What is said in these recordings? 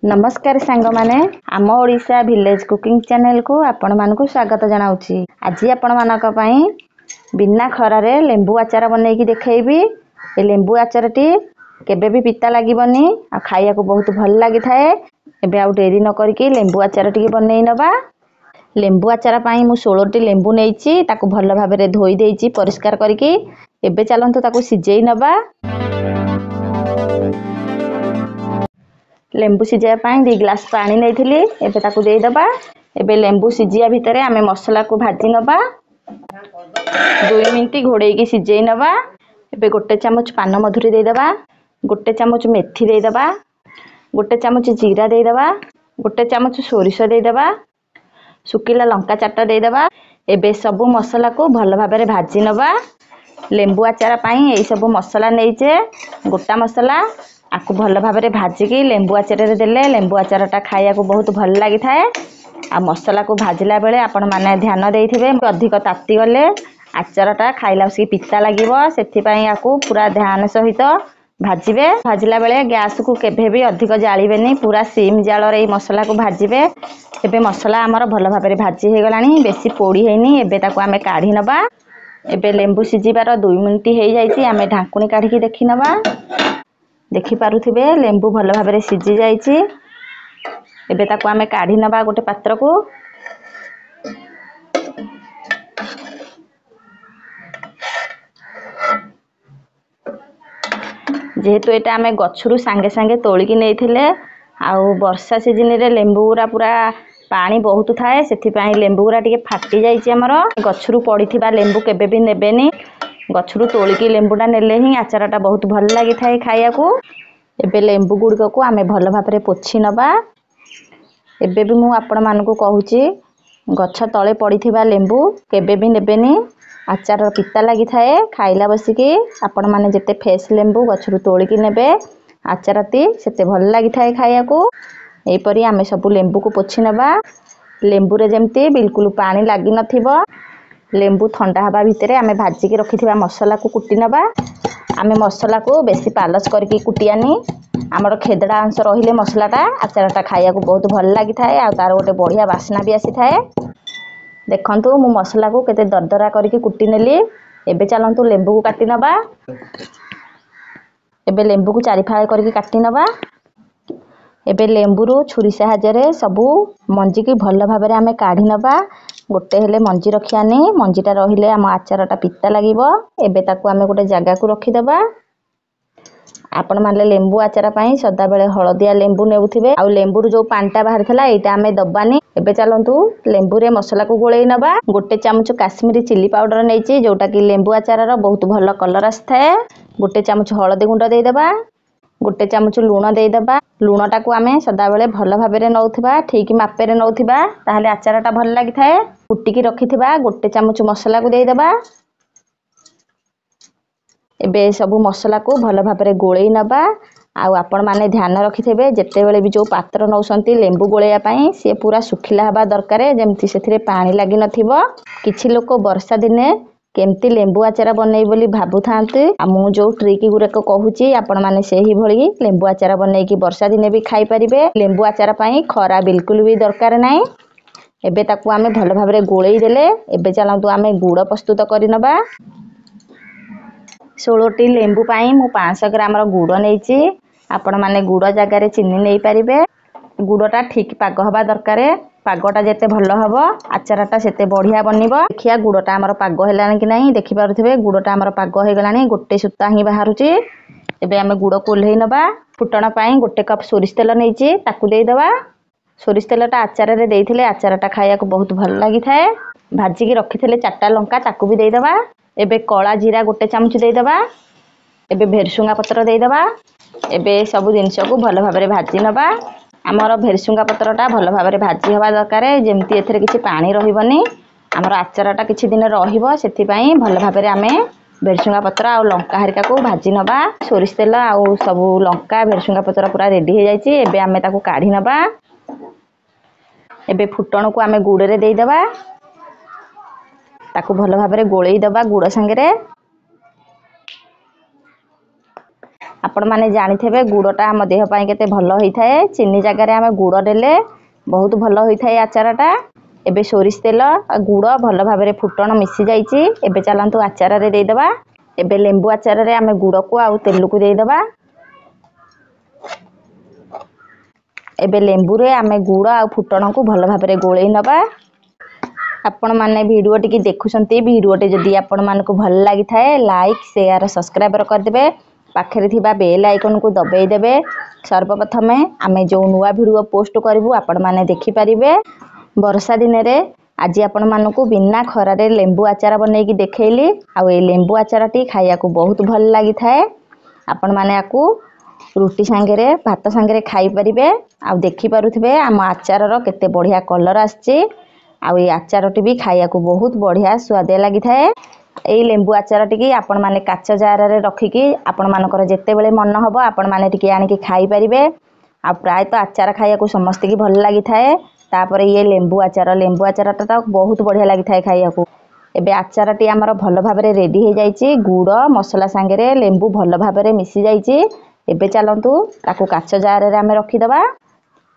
नमस्कार सांग माने आम ओडिशा विलेज कुकिंग चैनल को आपण मानकु स्वागत जनाउछि। आज आपण मानक पई बिना खरारे लेंबू आचार बनेकी देखैबी। ए लेंबू आचार टी केबे भी पिता लागिबनी आ खाइया को बहुत भल लागि थाए। एबे आउ देरी न करके लेंबू आचार टी बनै नबा। लेंबू आचार पई मु 16 टी लेंबू नेइछि ताकू भल भाबरे धोई देइछि परिष्कार करके। एबे चलंतु ताकू सिजेई नबा। लेंबू सिझाया पाई 2 ग्लास पानी नहीं एबे ताकू दे दबा। एबे लेंबू सिझिया भितरे आमे मसला को भाजी नबा। 2 मिनिट घोड़े की सिझेई नबा। एबे 1 चम्मच पान मधुरी दे दबा, 1 चम्मच मेथी दे दबा, 1 चम्मच जीरा दे दबा, 1 चम्मच सोरिष दे दबा, सुकीला लंका चाटा दे दबा। एबे सब मसला को भल भाबरे भाजी नबा। लेंबू आचार पाई एई सब मसला नेइचे गोटा मसला आकु भल भाबरे भाजिकी लेंबू आचार रे देले लेंबू आचारटा खाइया को बहुत भल लागि थाए। आ मसला को भाजिला बेले आपण माने ध्यान देइथिबे अधिक ताती गले आचारटा खाइला उसी पिता लागिवो। सेथि पई आकु पूरा ध्यान सहित भाजिबे। भाजिला बेले गैस को केभे भी अधिक जाळीबेनी, पूरा सिम जाळ रे मसला को भाजिबे। एबे मसला हमर भल भाबरे भाजी हे गलानी, बेसी पोड़ी हेनी। एबे ताकू आमे काढी नबा। एबे लेंबू सिझिबार 2 मिनिट हे जाईची। आमे ढाकुणी काढी की देखि नबा। देखि पारुथिबे लेंबू भल भाबरे सिझी जाईची। एबे ताकू आमे काढी नबा गोटे पात्र को। जेहेतु एटा आमे गछुरु सांगे सांगे तोली की नेइथिले आउ वर्षा सीजन रे लेंबूरा पूरा पानी बहुत थाए, सेथि पई लेंबूरा टिके फाटी जाईची। हमर गछुरु पड़ीथिबा लेंबू केबे भी नेबेनी, गछुरु तोली की लेंबूटा नेले ही आचारटा बहुत भल लागि थाए खाइया को। एबे लेंबू गुड़िक को आमे भल भाबरे पोछि नबा। एबे भी मु आपण मानकु कहूची गछ तळे पड़ीथिबा लेंबू केबे भी नेबेनी, आचार पिता लागि थाए। खाइला बसिकी आपण माने जेते फ्रेश लेंबू गछरु तोली की नेबे आचारती सेते भल लागि थाए खाइया को। एई परी आमे सब लेंबू को पोछि नबा। लेंबू रे जेमती बिल्कुल पानी लागि नथिबो। लेंबू ठंडा हबा भितरे आमे भाजी के रखिथिबा मसला को कुटी नबा। आमे मसला को बेसी पालस करके कुटियानी, हमर खेदड़ा अंश रहिले मसलाटा आचारटा खाइया को बहुत भल लागि थाए। आ तार गोटे बढ़िया वासना भी आसी थाए। देखंतु मु मसला को केते दरदरा करके कुटी नेली। एबे चलंतु लेंबू को काटी नबा। एबे लेंबू को 4 फाळ करके काटी नबा। एबे लेंबू रो छुरी सहायता रे सबु मंजी की भल भाबरे आमे काढी नबा। गोटे हेले मंजी रखियानी, मंजीटा रहिले हम आचारटा पिता लागिवो। एबे ताकू आमे गोटे जगह को रखी दबा। आपण मानले लेंबू आचार पई सदा बेले हळदिया लेंबू नेउथिबे। आ लेंबू रो जो पानटा बाहर थला एटा आमे दबानी। एबे चलंतु लेंबू रे मसला को गोळेई नबा। 1 चम्मच काश्मीरी चिली पाउडर नेइची जोटा की लेंबू आचार रो बहुत भल कलर आस्थाए। 1 चम्मच हळदी गुंड देई दबा, 1 चम्मच लूण देई दबा। लूणटा को आमे सदा बेले भल भाबरे नउथिबा, ठीक मापेरे नउथिबा, ताहाले आचारटा भल लागि थाए। कुटी की रखिथिबा 1 चम्मच मसला को देई दबा। एबे सब मसला को भल भाबरे गोळेई नबा। आ आपण माने ध्यान रखिथेबे जेते बेले भी जो पात्र नउसंती लेंबू गोळेया पई से पूरा सुखिला हबा दरकार, जेमति सेथिरे पानी लागि नथिबो। किछि लोक वर्षा दिने केमती लेंबू आचार बनै बोली भाबु थांते। आ मु जो ट्रिक गुरे को कहूची आपण माने सेही भली लेंबू आचार बनै की वर्षा दिने भी खाई परिबे। लेंबू आचार पई खरा बिल्कुल भी दरकार नाही। एबे ताकू आमे भल भाबरे गोळेई देले। एबे चलंतु आमे गुड़ प्रस्तुत करि नबा। 16 टी लेंबू पाई मु 500 ग्राम रो गुड़ नेइची। आपण माने गुड़ जगह रे चीनी नेई परिबे। गुड़टा ठीक पाग हबा दरकार। पागटा जेते भल हबो आचारटा सेते बढ़िया बनिबो। देखिया गुड़टा हमर पाग हेलानी कि नाही देखि पारुथिबे। गुड़टा हमर पाग हे गलानी, गोटे सुता ही बाहरुची। एबे आमे गुड़ को ओल्हेई नबा। फुटण पाई 1 कप सोरिष तेल नेइची ताकू देई दबा। सोरिष तेलटा आचार रे देइथिले आचारटा खाइया को बहुत भल लागि थाए। भाजी की रखिथिले 4टा लंका ताकू भी देई दबा। एबे कला जीरा 1 चम्मच देई दबा। एबे भेरसुंगा पत्र देई दबा। एबे सब जिंस को भल भाबरे भाजी नबा। हमर भेरसुंगा पत्रटा भल भाबरे भाजी हबा दरकार, जेमति एथरे किछि पानी रहिबनी। हमर आचारटा किछि दिन रहिबो, सेथि पई भल भाबरे आमे भेरसुंगा पत्र आ लंका हरिका को भाजी नबा। सोरिष तेल आ सब लंका भेरसुंगा पत्र पूरा रेडी हे जाईची। एबे आमे ताकू काढी नबा। एबे फुटण को आमे गुड़ रे देई दबा। ताकू भल भाबरे गोळेई दबा गुड़ संगे रे। आपण माने जानिथेबे गुड़टा आम देह पाई केते भल होइथाए। चीनी जगार आम गुड़ देले बहुत भल होइथाए आचारटा। एबे सोरिष तेल गुड़ भल भाबरे फुटण मिसी जाइछि। एबे चलंतु आचार रे देइदबा। एबे लेंबू आचार रे आम गुड़ को आउ तेल को देइदबा। एबे लेंबू रे आम गुड़ आउ फुटण को भल भाबरे गोळेई नबा। आपण माने वीडियो टिकी देखुछंती वीडियोटे जदि आपण मानको भल लागि थाए लाइक शेयर सब्सक्राइब कर देबे। पाखरे थिबा बेल आइकन को दबाई देबे। सर्वप्रथमे आमे जो नुवा वीडियो पोस्ट करबू आपण माने देखि परिबे। वर्षा दिन रे आज आपण मानको बिना खरा रे लेंबू आचार बनै की देखैली। आ ए लेंबू आचारटी खाइया को बहुत भल लागि थाए। आपण माने आकू रुटी सांगरे भात सांगरे खाई परिबे। आ देखि पारुथिबे आम आचार रो केते बढ़िया कलर आछी। आ ए आचारटी भी खाइया को बहुत बढ़िया स्वाद लागि थाए। एई लेंबू आचारटी की आपण माने काच जार रे रखिकी आपण मानकर जेते बेले मन हबो आपण माने टिके आनिकी खाई परिबे। आ प्राय तो आचार खाइया को समस्त की भल लागि थाए। तापर ये लेंबू आचारटा तो बहुत बढ़िया लागि थाए खाइया को। एबे आचारटी हमर भल भाबरे रेडी हो जाइछि। गुड़ मसला सांगरे लेंबू भल भाबरे मिसी जाइछि। एबे चलंतु ताकू काच जार रे आमे रखि दबा।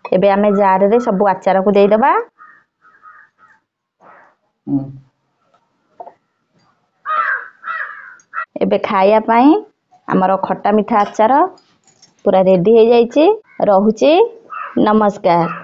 एबे आमे जार रे सब आचार को देइ दबा। एबे खाइया पाई हमर खट्टा मीठा आचार पूरा रेडी हो जाइछि। रहुछि नमस्कार।